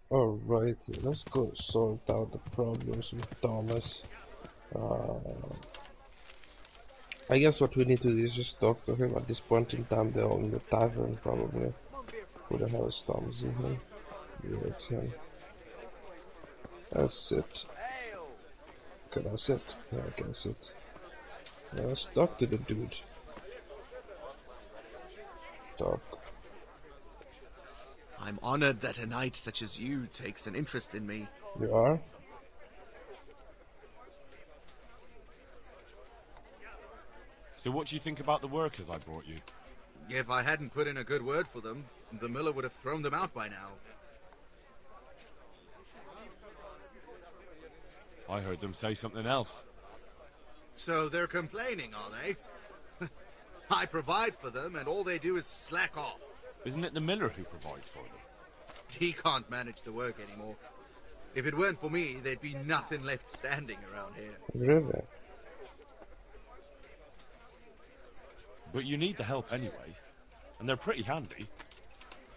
Alright, let's go sort out the problems with Thomas. Uh, I guess what we need to do is just talk to him. At this point in time, they're all in the tavern, probably. Who the hell is Thomas in here? Yeah, it's him. Let's sit. Can I sit? Yeah, I can sit. Let's talk to the dude. Talk. I'm honored that a knight such as you takes an interest in me. You are? So what do you think about the workers I brought you? If I hadn't put in a good word for them, the miller would have thrown them out by now. I heard them say something else. So they're complaining, are they? I provide for them, and all they do is slack off. Isn't it the miller who provides for them? He can't manage the work anymore. If it weren't for me, there'd be nothing left standing around here. Really? But you need the help anyway, and they're pretty handy.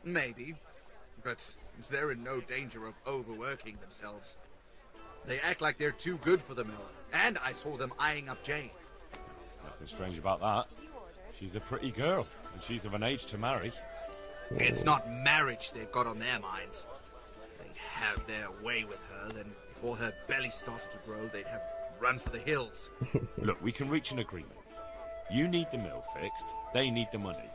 Maybe, but they're in no danger of overworking themselves. They act like they're too good for the mill, and I saw them eyeing up Jane. Nothing strange about that. She's a pretty girl, and she's of an age to marry. It's not marriage they've got on their minds. They'd have their way with her, then before her belly started to grow, they'd have run for the hills. Look, we can reach an agreement. You need the mill fixed, they need the money.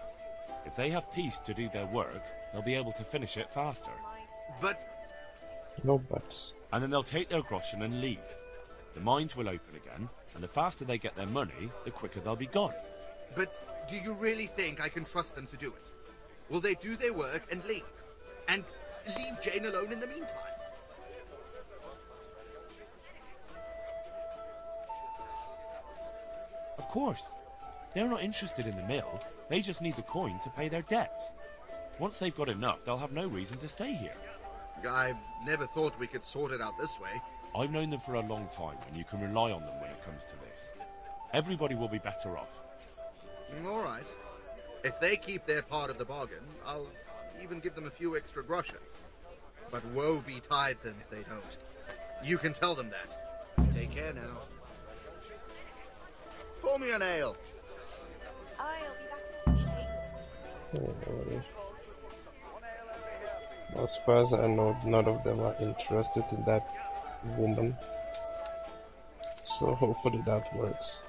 If they have peace to do their work, they'll be able to finish it faster. But No buts. And then they'll take their groschen and leave. The mines will open again, and the faster they get their money, the quicker they'll be gone. But do you really think I can trust them to do it? Will they do their work and leave? And leave Jane alone in the meantime? Of course. They're not interested in the mill. They just need the coin to pay their debts. Once they've got enough, they'll have no reason to stay here. I never thought we could sort it out this way. I've known them for a long time, and you can rely on them when it comes to this. Everybody will be better off. All right. If they keep their part of the bargain, I'll even give them a few extra groschen. But woe betide them if they don't. You can tell them that. Take care now. Pour me an ale. I'll be back in 2 shakes. As far as I know, none of them are interested in that woman. So hopefully that works.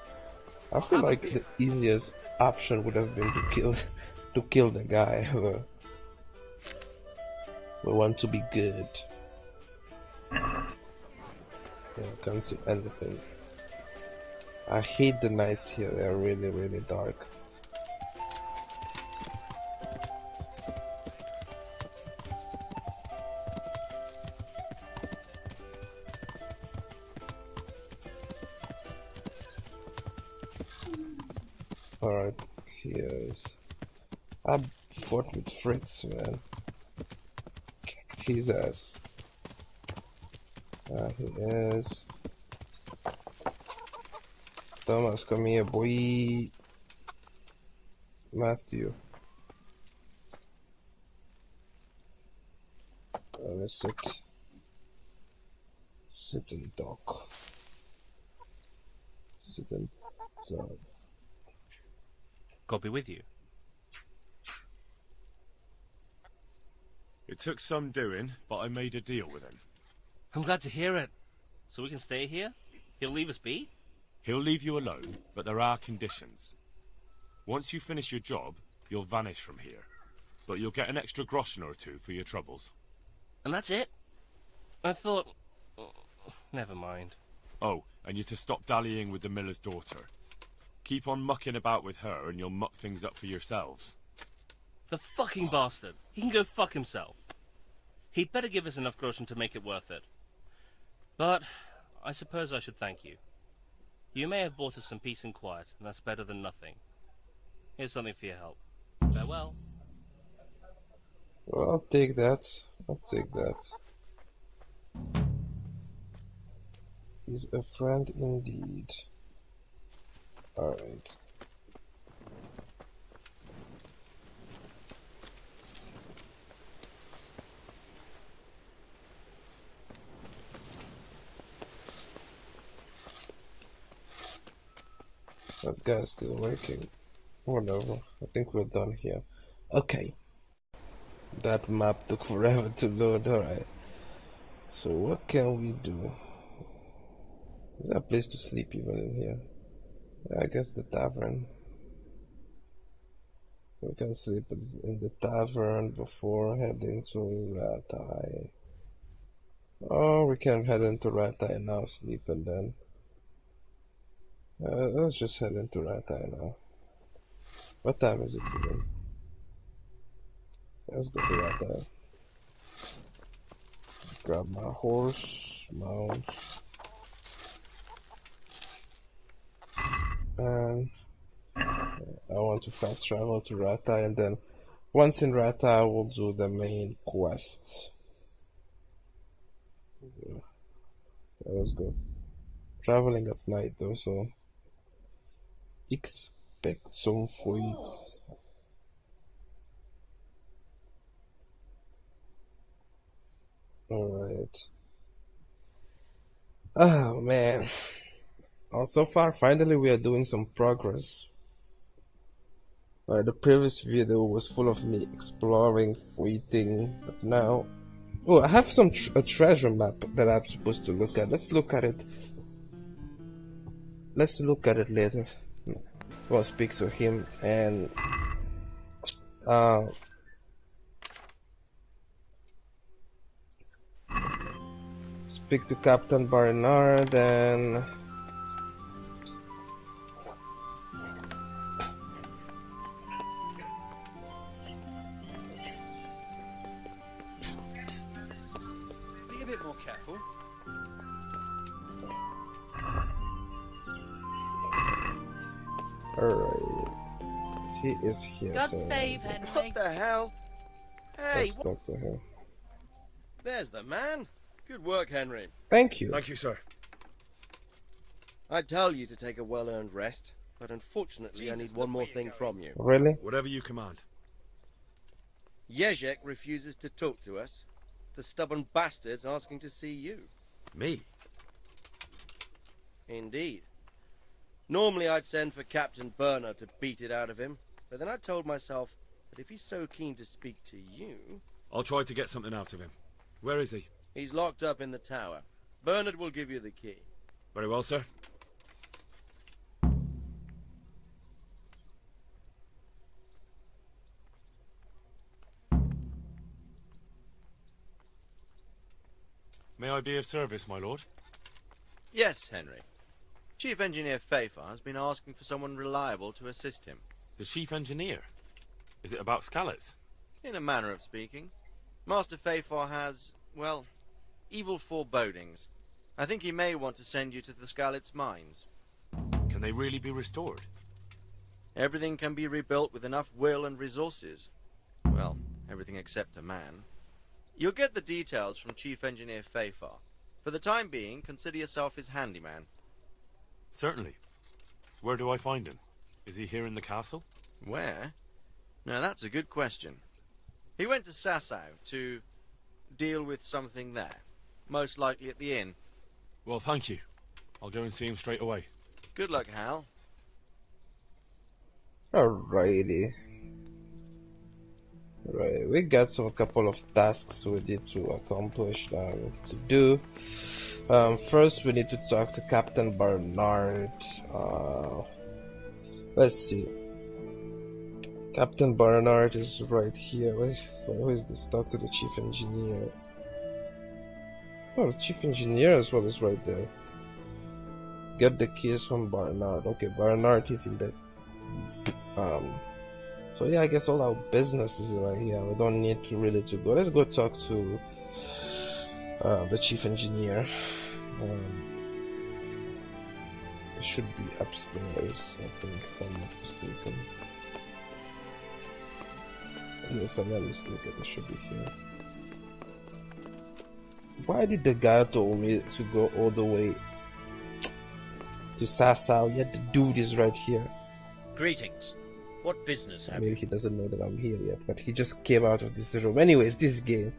I feel like the easiest option would have been to kill the guy who we want to be good. Yeah, can't see anything. I hate the nights here, they're really, really dark. Alright, here's... I fought with Fritz, man. Kicked his ass. He is... Thomas, come here, boy. Matthew. Let's sit. Sit and talk. Sit and talk. God be with you. It took some doing, but I made a deal with him. I'm glad to hear it. So we can stay here? He'll leave us be? He'll leave you alone, but there are conditions. Once you finish your job, you'll vanish from here. But you'll get an extra groschen or two for your troubles. And that's it? I thought... Never mind. Oh, and you're to stop dallying with the miller's daughter. Keep on mucking about with her and you'll muck things up for yourselves. The fucking bastard. He can go fuck himself. He'd better give us enough groschen to make it worth it. But I suppose I should thank you. You may have bought us some peace and quiet, and that's better than nothing. Here's something for your help. Farewell. Well, I'll take that. I'll take that. He's a friend indeed. Alright. That guy's still working. Whatever. I think we're done here. Okay. That map took forever to load. Alright. So what can we do? Is there a place to sleep even in here? I guess the tavern. We can sleep in the tavern before heading to Ratai. Or we can head into Ratai now, sleep, and then... let's just head into Ratai now. What time is it even? Let's go to Ratai. Grab my horse, mount, and I want to fast travel to Ratai, and then once in Ratai we'll do the main quest. Yeah. Let's go. Traveling at night though, so expect some fight. Alright. Oh man. Oh, so far, finally we are doing some progress. The previous video was full of me exploring, fighting, but now... Oh, I have a treasure map that I'm supposed to look at. Let's look at it. Let's look at it later. I'll speak to him and... speak to Captain Barnard and... Be a bit more careful. Alright. He is here. God so save Henry. What the hell? Hey, let's talk to him. there's the man. Good work, Henry. Thank you. Thank you, sir. I'd tell you to take a well-earned rest, but unfortunately I need one more thing from you. Really? Whatever you command. Jezhek refuses to talk to us. The stubborn bastard's asking to see you. Me? Indeed. Normally I'd send for Captain Burner to beat it out of him, but then I told myself that if he's so keen to speak to you... I'll try to get something out of him. Where is he? He's locked up in the tower. Bernard will give you the key. Very well, sir. May I be of service, my lord? Yes, Henry. Chief Engineer Feifar has been asking for someone reliable to assist him. The chief engineer? Is it about Skalitz? In a manner of speaking. Master Feifar has, well, evil forebodings. I think he may want to send you to the Skalitz mines. Can they really be restored? Everything can be rebuilt with enough will and resources. Well, everything except a man. You'll get the details from Chief Engineer Feifar. For the time being, consider yourself his handyman. Certainly. Where do I find him? Is he here in the castle? Where? Now that's a good question. He went to Sasau to deal with something there. Most likely at the inn. Well, thank you. I'll go and see him straight away. Good luck, Hal. Alrighty. Right, we got a couple of tasks we need to accomplish that we need to do. First we need to talk to Captain Barnard. Let's see. Captain Barnard is right here. Where is this? Talk to the chief engineer. Oh, the chief engineer as well is right there. Get the keys from Barnard. Okay, Barnard is in the so yeah, I guess all our business is right here. We don't need to really to go. Let's go talk to the chief engineer. It should be upstairs, I think, if I'm not mistaken. Yes, I'm not mistaken. It should be here. Why did the guy told me to go all the way to Sasau? Yet the dude is right here. Greetings. What business have Maybe you? he doesn't know that I'm here yet, but he just came out of this room. Anyways, this game.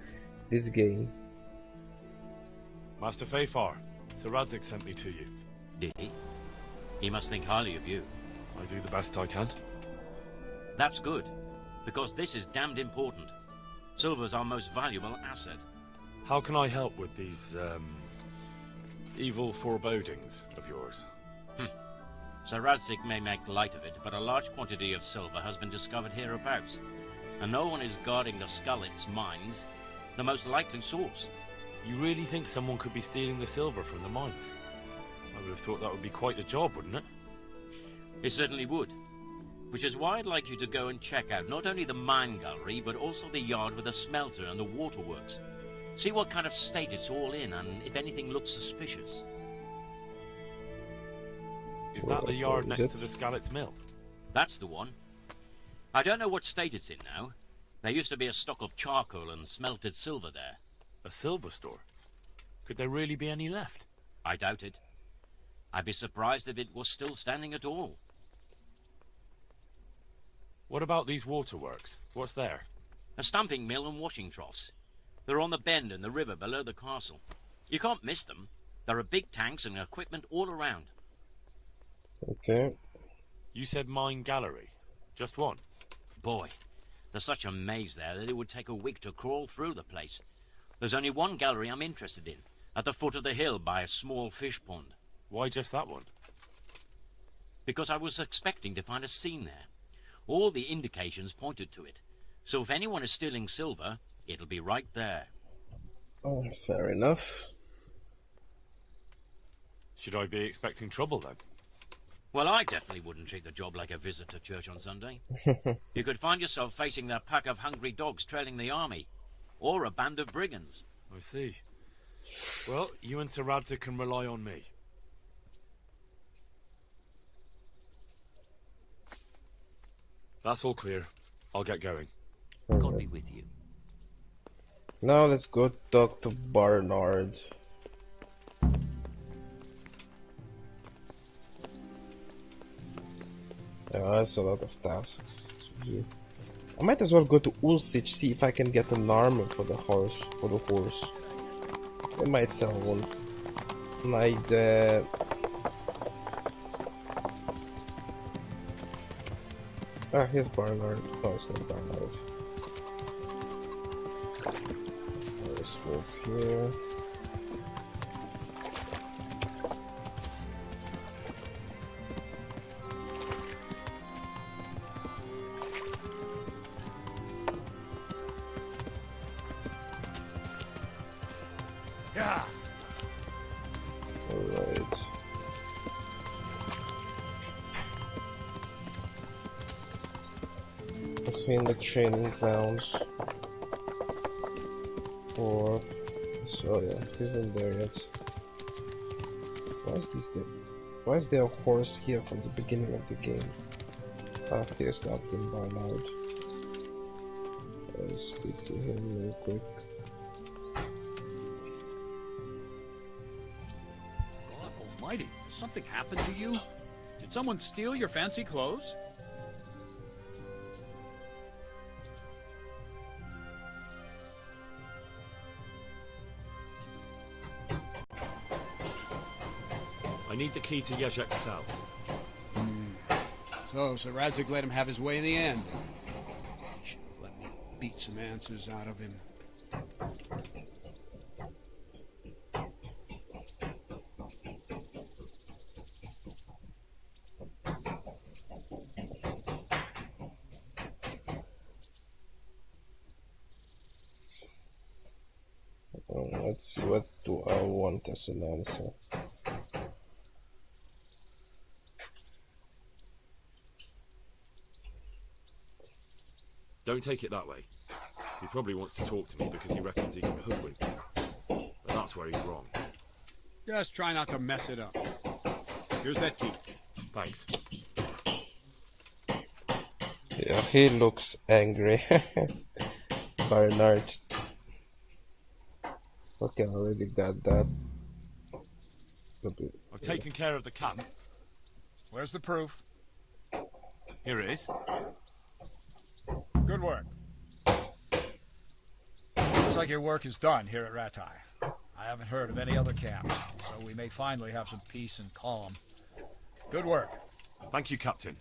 Master Feifar, Sir Radzig sent me to you. Did he? He must think highly of you. I do the best I can. That's good, because this is damned important. Silver's our most valuable asset. How can I help with these, evil forebodings of yours? Sir Radzig may make light of it, but a large quantity of silver has been discovered hereabouts, and no one is guarding the Skullets mines, the most likely source. You really think someone could be stealing the silver from the mines? I would have thought that would be quite a job, wouldn't it? It certainly would. Which is why I'd like you to go and check out not only the mine gallery, but also the yard with the smelter and the waterworks. See what kind of state it's all in, and if anything looks suspicious. Is that the yard next to the Skalitz mill? That's the one. I don't know what state it's in now. There used to be a stock of charcoal and smelted silver there. A silver store? Could there really be any left? I doubt it. I'd be surprised if it was still standing at all. What about these waterworks? What's there? A stamping mill and washing troughs. They're on the bend in the river below the castle. You can't miss them. There are big tanks and equipment all around. Okay. You said mine gallery. Just one? Boy, there's such a maze there that it would take a week to crawl through the place. There's only one gallery I'm interested in, at the foot of the hill by a small fish pond. Why just that one? Because I was expecting to find a scene there. All the indications pointed to it. So if anyone is stealing silver, it'll be right there. Oh, fair enough. Should I be expecting trouble then? Well, I definitely wouldn't treat the job like a visit to church on Sunday. You could find yourself facing a pack of hungry dogs trailing the army, or a band of brigands. I see. Well, you and Sir Radzig can rely on me. That's all clear. I'll get going. God be with you. Now let's go talk to Barnard. Yeah, that's a lot of tasks to do. I might as well go to Ulcich, see if I can get an armor for the horse. They might sell one. Like the... Ah, here's Barnard. No, it's not Barnard. Let's move here. Alright. Let's see in the training grounds. Or so yeah, he isn't there yet. Why is there a horse here from the beginning of the game? Ah, here's Captain Barnard. I'll speak to him real quick. God almighty, has something happened to you? Did someone steal your fancy clothes? I need the key to Jezhek's cell. So Sir Radzig let him have his way in the end. He should have let me beat some answers out of him. Let's see, what do I want as an answer? Don't take it that way. He probably wants to talk to me because he reckons he can hoodwink me. But that's where he's wrong. Just try not to mess it up. Here's that key. Thanks. Yeah, he looks angry. Barnard. Okay, I already got that. I've taken care of the camp. Where's the proof? Here it is. Good work. Looks like your work is done here at Ratai. I haven't heard of any other camps, so we may finally have some peace and calm. Good work. Thank you, Captain.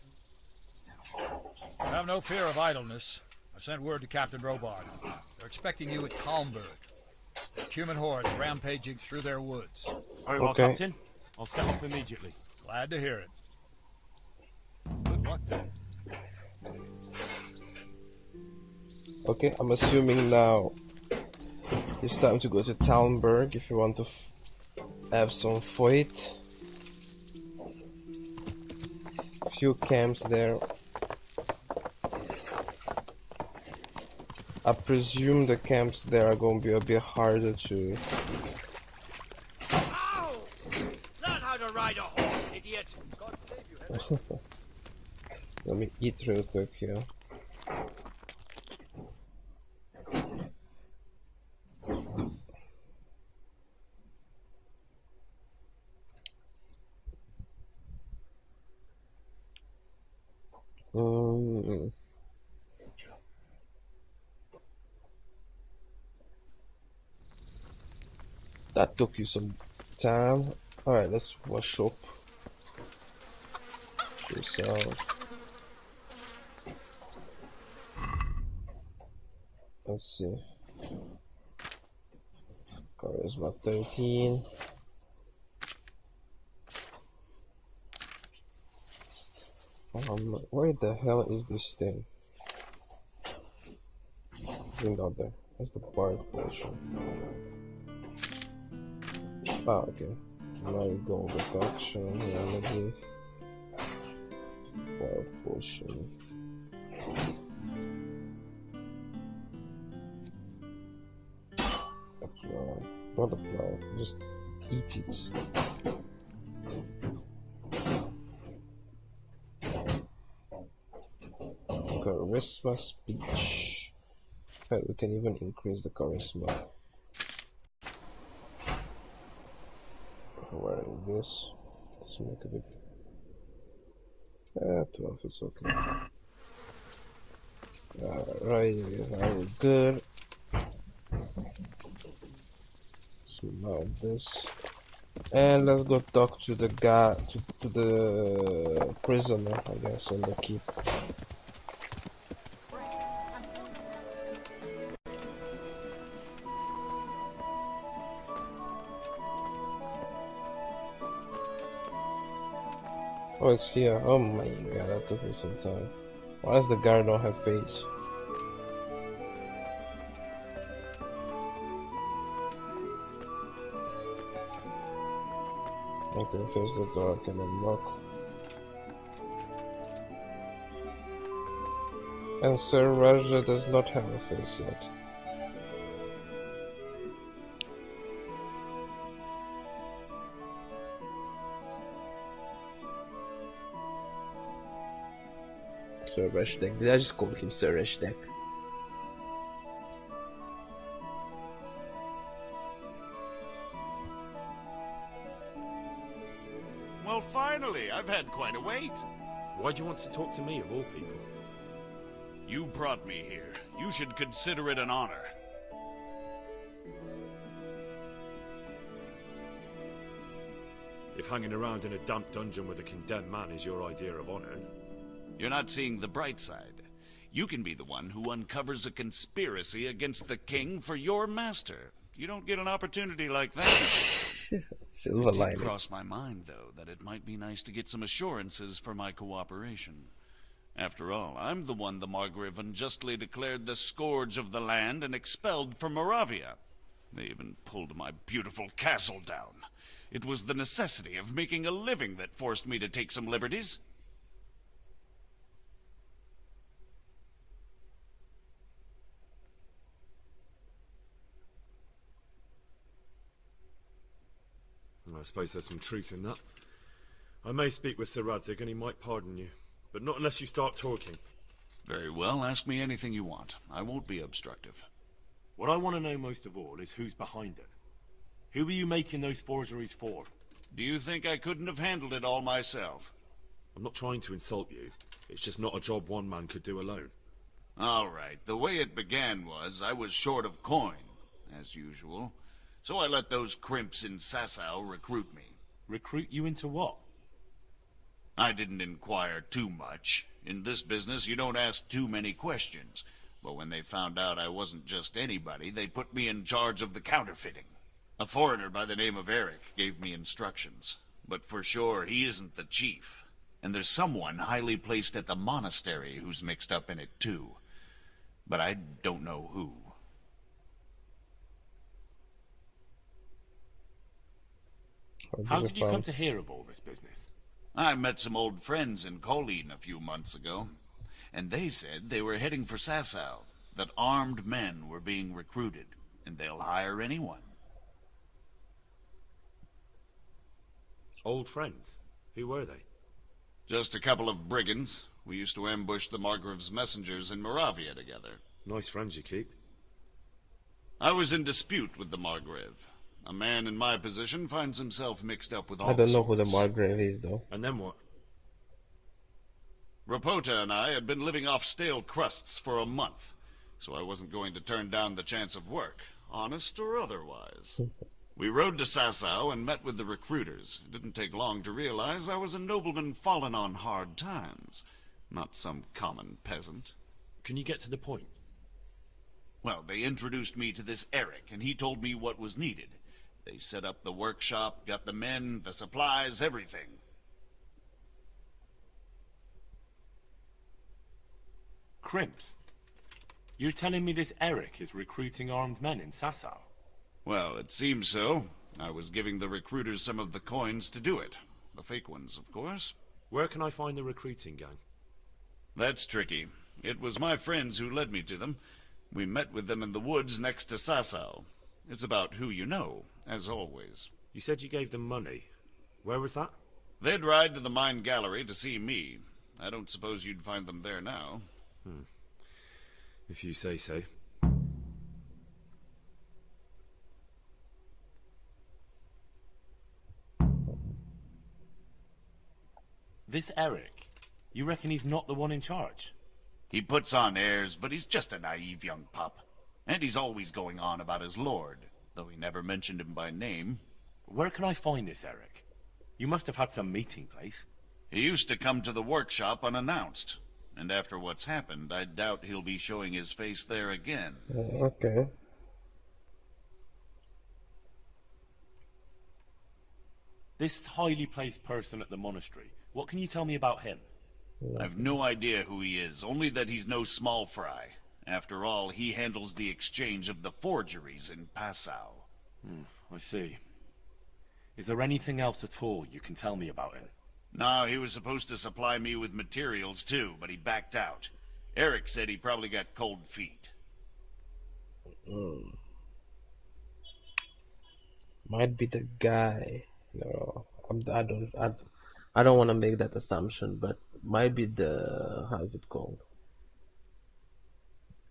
Have no fear of idleness. I've sent word to Captain Robard. They're expecting you at Kalmberg. The human horde rampaging through their woods. Very well, Okay. Captain. I'll set off immediately. Glad to hear it. Good luck then. Okay, I'm assuming now it's time to go to Talmberg if you want to have some fight. Few camps there. I presume the camps there are going to be a bit harder to... Ow! Learn how to ride a horse, idiot! Let me eat real quick here. That took you some time. Alright, let's wash up. This out. Let's see. Charisma 13. Where the hell is this thing? It's out there. That's the bard potion. Ah, okay. Now you go with action, remedy. Bard potion. Apply. Not apply, just eat it. Charisma speech. Okay, we can even increase the charisma. Where is this? Let's make a bit. 12 is okay. Right, very good. Smell this. And let's go talk to the guy, to the prisoner, I guess, on the keep. Oh, it's here. Oh my god, that took me some time. Why does the guard not have face? I can face the door, I can unlock. And Sir Radzig does not have a face yet. Sir Radzig. Did I just call him Sir Radzig? Well, finally, I've had quite a wait. Why do you want to talk to me, of all people? You brought me here. You should consider it an honor. If hanging around in a damp dungeon with a condemned man is your idea of honor... You're not seeing the bright side. You can be the one who uncovers a conspiracy against the king for your master. You don't get an opportunity like that. Silver It lining. did cross my mind, though, that it might be nice to get some assurances for my cooperation. After all, I'm the one the Margrave unjustly declared the scourge of the land and expelled from Moravia. They even pulled my beautiful castle down. It was the necessity of making a living that forced me to take some liberties. I suppose there's some truth in that. I may speak with Sir Radzig and he might pardon you, but not unless you start talking. Very well, ask me anything you want. I won't be obstructive. What I want to know most of all is who's behind it. Who are you making those forgeries for? Do you think I couldn't have handled it all myself? I'm not trying to insult you. It's just not a job one man could do alone. All right, the way it began was I was short of coin, as usual. So I let those crimps in Sasau recruit me. Recruit you into what? I didn't inquire too much. In this business, you don't ask too many questions. But when they found out I wasn't just anybody, they put me in charge of the counterfeiting. A foreigner by the name of Eric gave me instructions. But for sure, he isn't the chief. And there's someone highly placed at the monastery who's mixed up in it too. But I don't know who. How did you come to hear of all this business? I met some old friends in Colleen a few months ago, and they said they were heading for Sasau, that armed men were being recruited, and they'll hire anyone. Old friends? Who were they? Just a couple of brigands. We used to ambush the Margrave's messengers in Moravia together. Nice friends you keep. I was in dispute with the Margrave. A man in my position finds himself mixed up with all I don't know sorts. who the Margrave is, though. And then what? Rapota and I had been living off stale crusts for a month, so I wasn't going to turn down the chance of work, honest or otherwise. We rode to Sasau and met with the recruiters. It didn't take long to realize I was a nobleman fallen on hard times, not some common peasant. Can you get to the point? Well, they introduced me to this Eric, and he told me what was needed. They set up the workshop, got the men, the supplies, everything. Crimps? You're telling me this Eric is recruiting armed men in Sasau? Well, it seems so. I was giving the recruiters some of the coins to do it. The fake ones, of course. Where can I find the recruiting gang? That's tricky. It was my friends who led me to them. We met with them in the woods next to Sasau. It's about who you know, as always. You said you gave them money. Where was that? They'd ride to the mine gallery to see me. I don't suppose you'd find them there now. If you say so. This Eric, you reckon he's not the one in charge? He puts on airs, but he's just a naive young pup. And he's always going on about his lord, though he never mentioned him by name. Where can I find this Eric? You must have had some meeting place. He used to come to the workshop unannounced. And after what's happened, I doubt he'll be showing his face there again. Okay. This highly placed person at the monastery, what can you tell me about him? I've no idea who he is, only that he's no small fry. After all, he handles the exchange of the forgeries in Passau. I see. Is there anything else at all you can tell me about him? No, he was supposed to supply me with materials too, but he backed out. Eric said he probably got cold feet. Might be the guy. No, I don't want to make that assumption, but might be the, how's it called?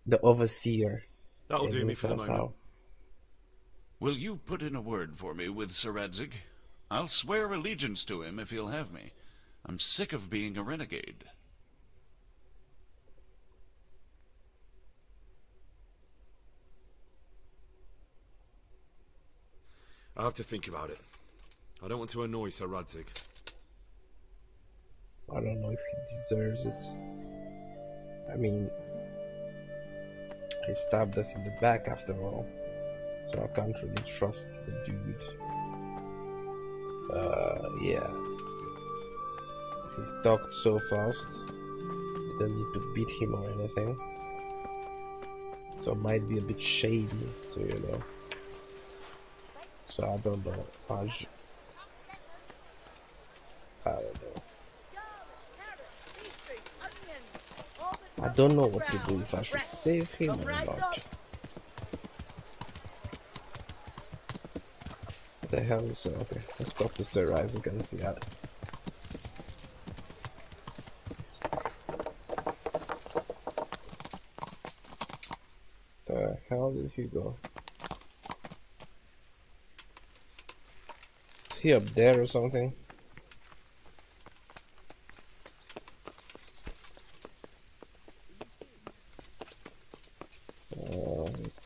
The overseer. That'll do me for the moment. Will you put in a word for me with Sir Radzig? I'll swear allegiance to him if he'll have me. I'm sick of being a renegade. I'll have to think about it. I don't want to annoy Sir Radzig. I don't know if he deserves it. I mean, he stabbed us in the back after all, so I can't really trust the dude. Yeah. He's talked so fast, you don't need to beat him or anything. So it might be a bit shady, so you know. So I don't know. I don't know. I don't know what to do, if I should save him or not. What the hell is okay, let's talk to Sir Radzig and see how. The hell did he go? Is he up there or something?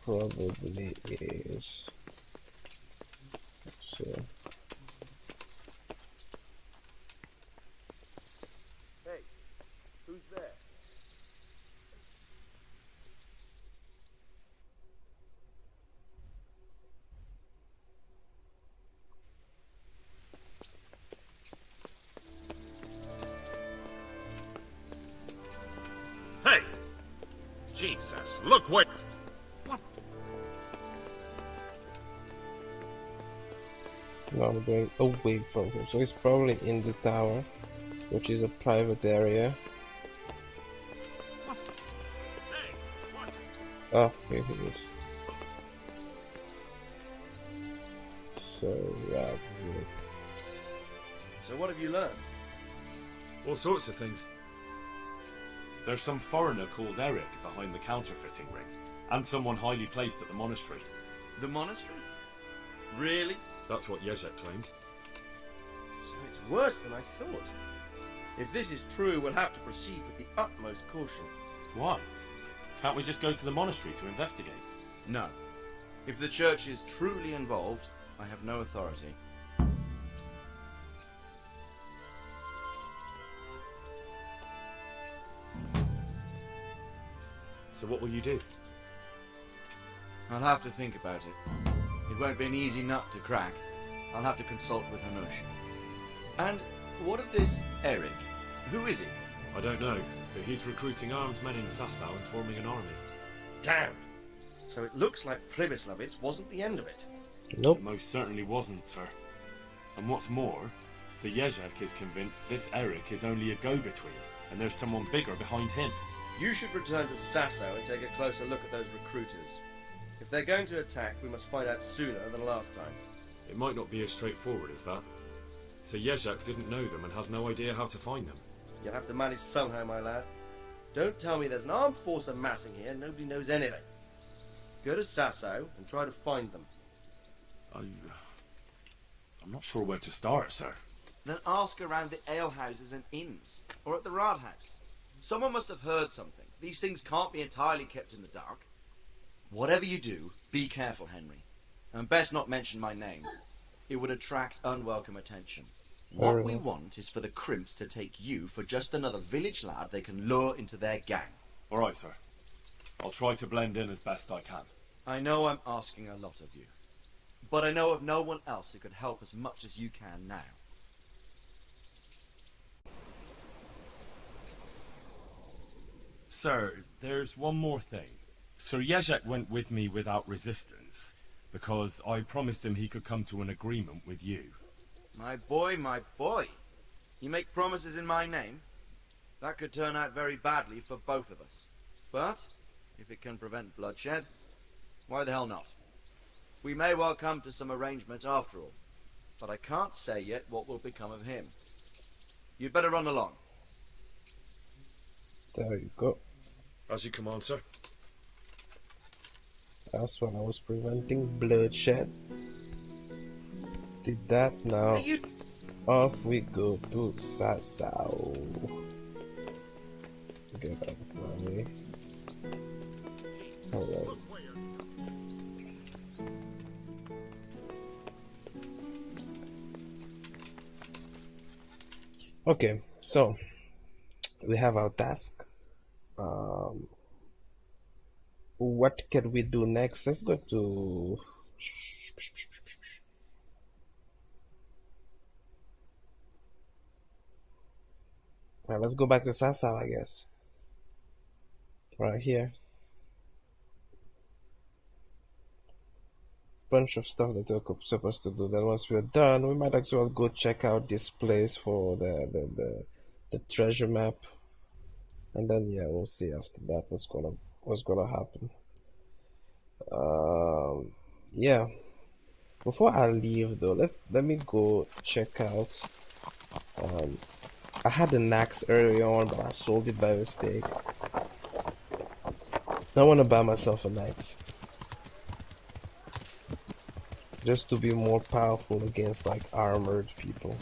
Probably is. So princess. Look what... Now I'm going away from him. So he's probably in the tower, which is a private area. Oh, here he is. Sir Radzig. So what have you learned? All sorts of things. There's some foreigner called Eric behind the counterfeiting ring, and someone highly placed at the monastery. The monastery? Really? That's what Jezhek claimed. So it's worse than I thought. If this is true, we'll have to proceed with the utmost caution. Why? Can't we just go to the monastery to investigate? No. If the church is truly involved, I have no authority. So what will you do? I'll have to think about it. It won't be an easy nut to crack. I'll have to consult with Hanush. And what of this Eric? Who is he? I don't know, but he's recruiting armed men in Sasau and forming an army. Damn! So it looks like Przemyslavitz wasn't the end of it. Nope. It most certainly wasn't, sir. And what's more, Sir Jezhek is convinced this Eric is only a go-between, and there's someone bigger behind him. You should return to Sasau and take a closer look at those recruiters. If they're going to attack, we must find out sooner than last time. It might not be as straightforward as that. Sir Jezhek didn't know them and has no idea how to find them. You'll have to manage somehow, my lad. Don't tell me there's an armed force amassing here and nobody knows anything. Go to Sasau and try to find them. I'm not sure where to start, sir. Then ask around the alehouses and inns, or at the Rathaus. Someone must have heard something. These things can't be entirely kept in the dark. Whatever you do, be careful, Henry. And best not mention my name. It would attract unwelcome attention. What we want is for the crimps to take you for just another village lad they can lure into their gang. All right, sir. I'll try to blend in as best I can. I know I'm asking a lot of you, but I know of no one else who could help as much as you can now. Sir, there's one more thing. Sir Jezhek went with me without resistance, because I promised him he could come to an agreement with you. My boy, my boy. You make promises in my name? That could turn out very badly for both of us. But, if it can prevent bloodshed, why the hell not? We may well come to some arrangement after all, but I can't say yet what will become of him. You'd better run along. There you go. As you command, sir. That's when I was preventing bloodshed. Did that now. Off we go to Sasau. Get out of my way. Alright. Okay, so we have our task. What can we do next? Let's go to... Well, let's go back to Sasau, I guess. Right here. Bunch of stuff that we're supposed to do. Then once we're done, we might as well go check out this place for the treasure map. And then yeah, we'll see after that what's gonna happen. Yeah. Before I leave though, let me go check out. I had an axe earlier on, but I sold it by mistake. I want to buy myself an axe, just to be more powerful against like armored people.